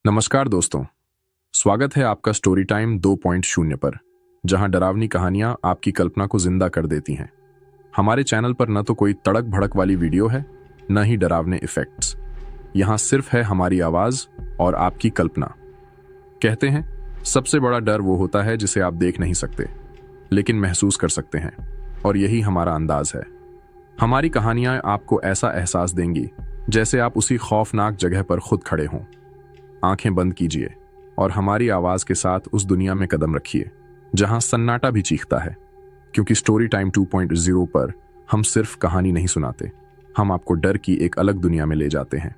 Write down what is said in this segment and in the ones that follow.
नमस्कार दोस्तों, स्वागत है आपका स्टोरी टाइम 2.0 पर, जहां डरावनी कहानियां आपकी कल्पना को जिंदा कर देती हैं। हमारे चैनल पर न तो कोई तड़क भड़क वाली वीडियो है, न ही डरावने इफेक्ट्स। यहां सिर्फ है हमारी आवाज और आपकी कल्पना। कहते हैं, सबसे बड़ा डर वो होता है जिसे आप देख नहीं सकते, लेकिन महसूस कर सकते हैं, और यही हमारा अंदाज है। हमारी कहानियां आपको ऐसा एहसास देंगी जैसे आप उसी खौफनाक जगह पर खुद खड़े हों। आंखें बंद कीजिए और हमारी आवाज के साथ उस दुनिया में कदम रखिए जहां सन्नाटा भी चीखता है, क्योंकि स्टोरी टाइम 2.0 पर हम सिर्फ कहानी नहीं सुनाते, हम आपको डर की एक अलग दुनिया में ले जाते हैं।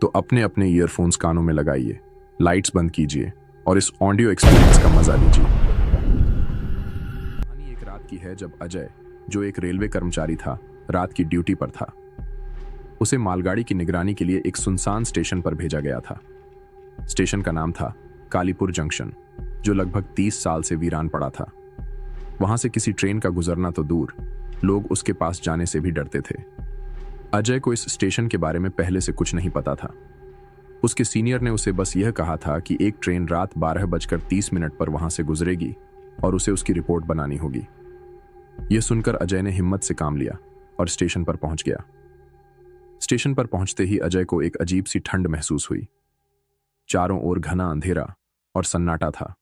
तो अपने अपने ईयरफोन्स कानों में लगाइए, लाइट्स बंद कीजिए और इस ऑडियो एक्सपीरियंस का मजा लीजिए। कहानी एक रात की है जब अजय, जो एक रेलवे कर्मचारी था, रात की ड्यूटी पर था। उसे मालगाड़ी की निगरानी के लिए एक सुनसान स्टेशन पर भेजा गया था। स्टेशन का नाम था कालीपुर जंक्शन, जो लगभग 30 साल से वीरान पड़ा था। वहां से किसी ट्रेन का गुजरना तो दूर, लोग उसके पास जाने से भी डरते थे। अजय को इस स्टेशन के बारे में पहले से कुछ नहीं पता था। उसके सीनियर ने उसे बस यह कहा था कि एक ट्रेन रात 12:30 पर वहां से गुजरेगी और उसे उसकी रिपोर्ट बनानी होगी। यह सुनकर अजय ने हिम्मत से काम लिया और स्टेशन पर पहुंच गया। स्टेशन पर पहुंचते ही अजय को एक अजीब सी ठंड महसूस हुई। चारों ओर घना अंधेरा और सन्नाटा था।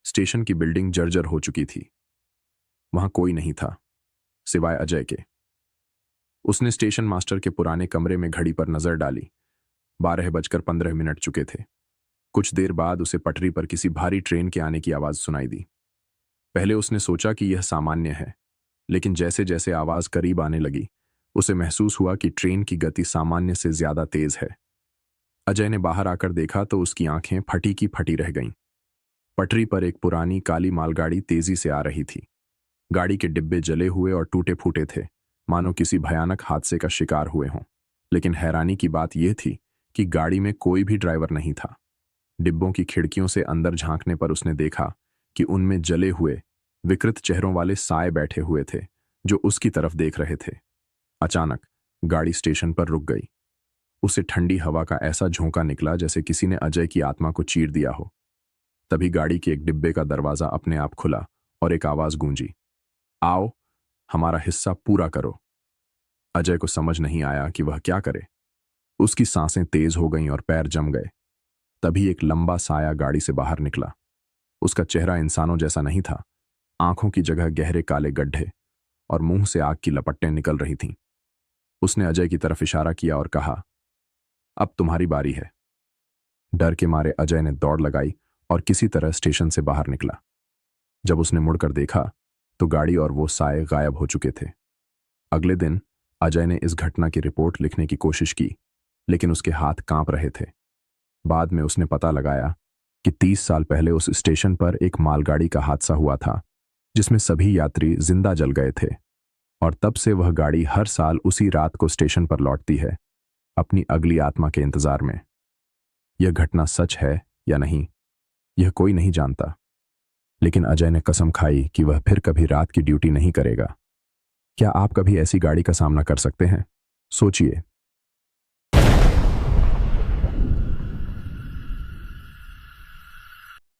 स्टेशन की बिल्डिंग जर्जर हो चुकी थी। वहां कोई नहीं था सिवाय अजय के। उसने स्टेशन मास्टर के पुराने कमरे में घड़ी पर नजर डाली। 12:15 चुके थे। कुछ देर बाद उसे पटरी पर किसी भारी ट्रेन के आने की आवाज सुनाई दी। पहले उसने सोचा कि यह सामान्य है, लेकिन जैसे जैसे आवाज करीब आने लगी, उसे महसूस हुआ कि ट्रेन की गति सामान्य से ज्यादा तेज है। अजय ने बाहर आकर देखा तो उसकी आंखें फटी की फटी रह गईं। पटरी पर एक पुरानी काली मालगाड़ी तेजी से आ रही थी। गाड़ी के डिब्बे जले हुए और टूटे फूटे थे, मानो किसी भयानक हादसे का शिकार हुए हों। लेकिन हैरानी की बात यह थी कि गाड़ी में कोई भी ड्राइवर नहीं था। डिब्बों की खिड़कियों से अंदर झांकने पर उसने देखा कि उनमें जले हुए, विकृत चेहरों वाले साए बैठे हुए थे, जो उसकी तरफ देख रहे थे। अचानक गाड़ी स्टेशन पर रुक गई। उसे ठंडी हवा का ऐसा झोंका निकला जैसे किसी ने अजय की आत्मा को चीर दिया हो। तभी गाड़ी के एक डिब्बे का दरवाजा अपने आप खुला और एक आवाज गूंजी, आओ, हमारा हिस्सा पूरा करो। अजय को समझ नहीं आया कि वह क्या करे। उसकी सांसें तेज हो गईं और पैर जम गए। तभी एक लंबा साया गाड़ी से बाहर निकला। उसका चेहरा इंसानों जैसा नहीं था। आंखों की जगह गहरे काले गड्ढे और मुंह से आग की लपटें निकल रही थीं। उसने अजय की तरफ इशारा किया और कहा, अब तुम्हारी बारी है। डर के मारे अजय ने दौड़ लगाई और किसी तरह स्टेशन से बाहर निकला। जब उसने मुड़कर देखा तो गाड़ी और वो साए गायब हो चुके थे। अगले दिन अजय ने इस घटना की रिपोर्ट लिखने की कोशिश की, लेकिन उसके हाथ कांप रहे थे। बाद में उसने पता लगाया कि 30 साल पहले उस स्टेशन पर एक मालगाड़ी का हादसा हुआ था, जिसमें सभी यात्री जिंदा जल गए थे। और तब से वह गाड़ी हर साल उसी रात को स्टेशन पर लौटती है, अपनी अगली आत्मा के इंतजार में। यह घटना सच है या नहीं, यह कोई नहीं जानता, लेकिन अजय ने कसम खाई कि वह फिर कभी रात की ड्यूटी नहीं करेगा। क्या आप कभी ऐसी गाड़ी का सामना कर सकते हैं? सोचिए,